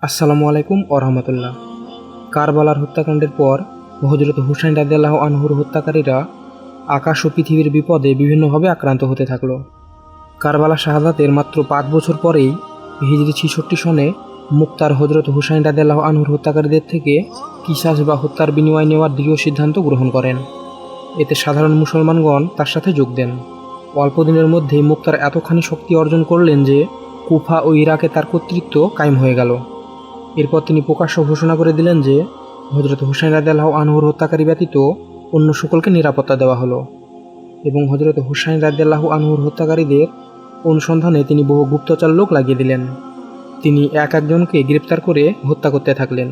আসসালামু আলাইকুম ওরহামতুল্লাহ। কারবালার হত্যাকাণ্ডের পর হযরত হুসাইন রাদিয়াল্লাহু আনহুর হত্যাকারীরা আকাশ ও পৃথিবীর বিপদে বিভিন্নভাবে আক্রান্ত হতে থাকল। কারবালা শাহাদাতের মাত্র ৫ বছর পরেই হিজরি ৬৬ সনে মুক্তার হযরত হুসাইন রাদিয়াল্লাহু আনহুর হত্যাকারীদের থেকে কিসাস বা হত্যার বিনিময় নেওয়ার দৃঢ় সিদ্ধান্ত গ্রহণ করেন। এতে সাধারণ মুসলমানগণ তার সাথে যোগ দেন। অল্প দিনের মধ্যেই মুক্তার এতখানি শক্তি অর্জন করলেন যে কুফা ও ইরাকে তার কর্তৃত্ব কায়েম হয়ে গেল। এরপর তিনি প্রকাশ্য ঘোষণা করে দিলেন যে হযরত হুসাইন রাদিয়াল্লাহু আনহুর হত্যাকারী ব্যতীত অন্য সকলকে নিরাপত্তা দেওয়া হলো এবং হযরত হুসাইন রাদিয়াল্লাহু আনহুর হত্যাকারীদের অনুসন্ধানে তিনি বহু গুপ্তচর লোক লাগিয়ে দিলেন। তিনি একজনকে গ্রেপ্তার করে হত্যা করতে থাকলেন।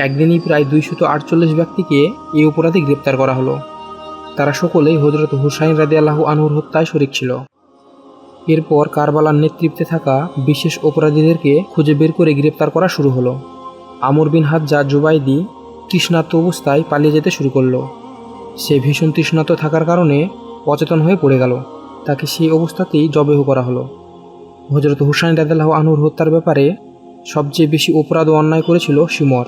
একদিনই প্রায় ২৪৮ ব্যক্তিকে এই অপরাধে গ্রেপ্তার করা হলো। তারা সকলেই হযরত হুসাইন রাদিয়াল্লাহু আনহুর হত্যায় শরীক ছিল। এরপর কারবালার নেতৃত্বে থাকা বিশেষ অপরাধীদেরকে খুঁজে বের করে গ্রেপ্তার করা শুরু হলো। আমর বিন হাজ্জাজ জুবাইদি তৃষ্ণার্ত অবস্থায় পালিয়ে যেতে শুরু করলো। সে ভীষণ তৃষ্ণার্ত থাকার কারণে অচেতন হয়ে পড়ে গেল। তাকে সেই অবস্থাতেই জবেহ করা হলো। হযরত হুসাইন রাদিয়াল্লাহু আনহুর হত্যার ব্যাপারে সবচেয়ে বেশি অপরাধ ও অন্যায় করেছিল শিমর।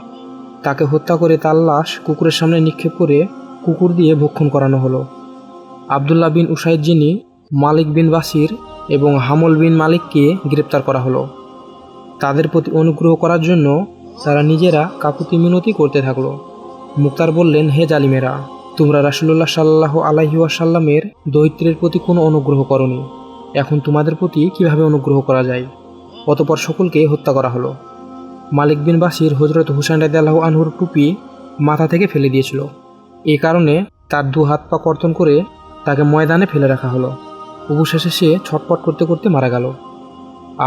তাকে হত্যা করে তার লাশ কুকুরের সামনে নিক্ষেপ করে কুকুর দিয়ে ভক্ষণ করানো হলো। আবদুল্লাহ বিন উসাইদ, যিনি মালিক বিন বাসির এবং হামল বিন মালিককে গ্রেপ্তার করা হলো। তাদের প্রতি অনুগ্রহ করার জন্য তারা নিজেরা কাকুতি মিনতি করতে থাকলো। মুক্তার বললেন, হে জালিমেরা, তোমরা রাসূলুল্লাহ সাল্লাল্লাহু আলাইহি ওয়াসাল্লামের দৌহিত্রের প্রতি কোনো অনুগ্রহ করনি, এখন তোমাদের প্রতি কিভাবে অনুগ্রহ করা যায়? অতঃপর সকলকে হত্যা করা হলো। মালিক বিন বাসির হযরত হুসাইন রাদিয়াল্লাহু আনহুর টুপি মাথা থেকে ফেলে দিয়েছিল। এই কারণে তার ২ হাত পা কর্তন করে তাকে ময়দানে ফেলে রাখা হলো। অবশেষে সে ছটপট করতে করতে মারা গেল।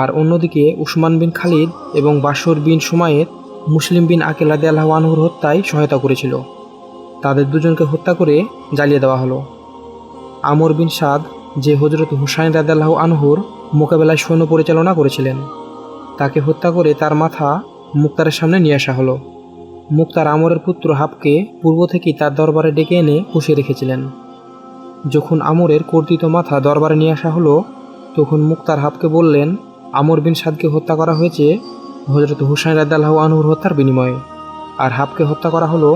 আর অন্যদিকে উসমান বিন খালিদ এবং বাশর বিন সুমায়েত মুসলিম বিন আকিল রাদিয়াল্লাহু আনহুর হত্যায় সহায়তা করেছিল। তাদের দুজনকে হত্যা করে জ্বালিয়ে দেওয়া হলো। আমর বিন সাদ, যে হযরত হুসাইন রাদিয়াল্লাহু আনহুর মোকাবেলায় সৈন্য পরিচালনা করেছিলেন, তাকে হত্যা করে তার মাথা মুক্তারের সামনে নিয়ে আসা হলো। মুক্তার আমরের পুত্র হাবকে পূর্ব থেকেই তার দরবারে ডেকে এনে পুষিয়ে রেখেছিলেন। যখন আমরের কর্তৃত মাথা দরবারে নিয়ে আসা হলো, তখন মুক্তার হাবকে বললেন, আমর বিন সাদকে হত্যা করা হয়েছে হযরত হুসাইন রাদিয়াল্লাহু আনহুর হত্যার বিনিময়ে, আর হাবকে হত্যা করা হলো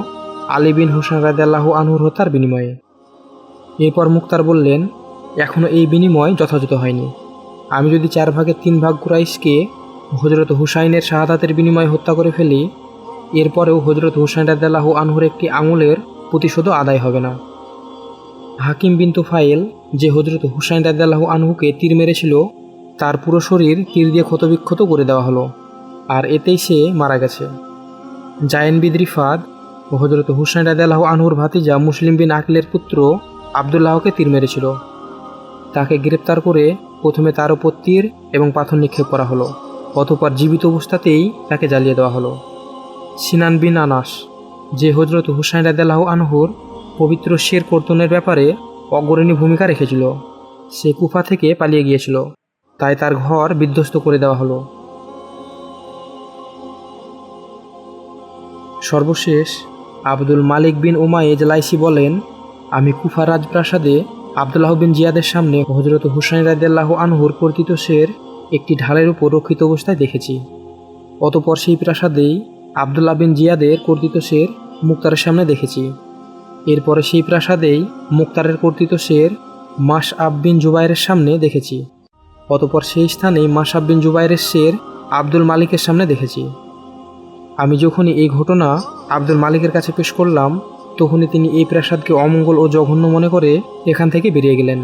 আলী বিন হুসাইন রাদিয়াল্লাহু আনহুর হত্যার বিনিময়ে। এরপর মুক্তার বললেন, এখনও এই বিনিময় যথাযথ হয়নি। আমি যদি ৪ ভাগের ৩ ভাগ কুরাইশকে হযরত হুসাইনের শাহাদাতের বিনিময়ে হত্যা করে ফেলি, এরপরেও হযরত হুসাইন রাদিয়াল্লাহু আনহুর একটি আঙুলের প্রতিশোধও আদায় হবে না। হাকিম বিন তুফাইল, যে হযরত হুসাইন রাদিয়াল্লাহু আনহুকে তীর মেরেছিল, তার পুরো শরীর তীর দিয়ে ক্ষতবিক্ষত করে দেওয়া হলো, আর এতেই সে মারা গেছে। জায়েন বিন রিফাত হযরত হুসাইন রাদিয়াল্লাহু আনহুর ভাতিজা মুসলিম বিন আকিলের পুত্র আবদুল্লাহকে তীর মেরেছিল। তাকে গ্রেপ্তার করে প্রথমে তার উপর তীর এবং পাথর নিক্ষেপ করা হলো, অতঃপর জীবিত অবস্থাতেই তাকে জ্বালিয়ে দেওয়া হলো। সিনান বিন আনাস, যে হযরত হুসাইন রাদিয়াল্লাহু আনহুর পবিত্র শের কর্তনের ব্যাপারে অগ্রণী ভূমিকা রেখেছিল, সে কুফা থেকে পালিয়ে গিয়েছিল, তাই তার ঘর বিধ্বস্ত করে দেওয়া হলো। সর্বশেষ আব্দুল মালিক বিন উমাইয়াজ লাইসি বলেন, আমি কুফা রাজপ্রাসাদে আবদুল্লাহ বিন জিয়াদের সামনে হযরত হুসাইন রাদিয়াল্লাহু আনহুর কর্তৃত শের একটি ঢালের উপর রক্ষিত অবস্থায় দেখেছি। অতঃপর সেই প্রাসাদেই আবদুল্লাহ বিন জিয়াদের কর্তৃত শের মুক্তারের সামনে দেখেছি। এরপরে সেই প্রাসাদেই মুক্তারের কর্তৃত শের মাসআব বিন জুবাইরের সামনে দেখেছি। অতঃপর সেই স্থানেই মাসআব বিন জুবাইরের শের আব্দুল মালিকের সামনে দেখেছি। আমি যখনই এই ঘটনা আব্দুল মালিকের কাছে পেশ করলাম, তখনই তিনি এই প্রাসাদকে অমঙ্গল ও জঘন্য মনে করে এখান থেকে বেরিয়ে গেলেন।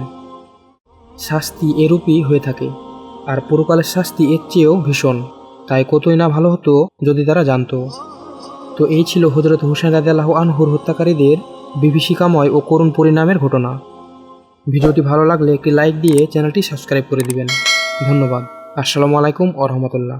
শাস্তি এরূপই হয়ে থাকে, আর পরকালের শাস্তি এর চেয়েও ভীষণ। তাই কতই না ভালো হতো যদি তারা জানতো। তো এই ছিল হযরত হুসাইন রাদিয়াল্লাহু আনহুর হত্যাকারীদের বিভীষিকাময় ও করুণ পরিণামের ঘটনা। ভিডিওটি ভালো লাগলে একটি লাইক দিয়ে চ্যানেলটি সাবস্ক্রাইব করে দিবেন। ধন্যবাদ। আসসালামু আলাইকুম ওরহামতুল্লাহ।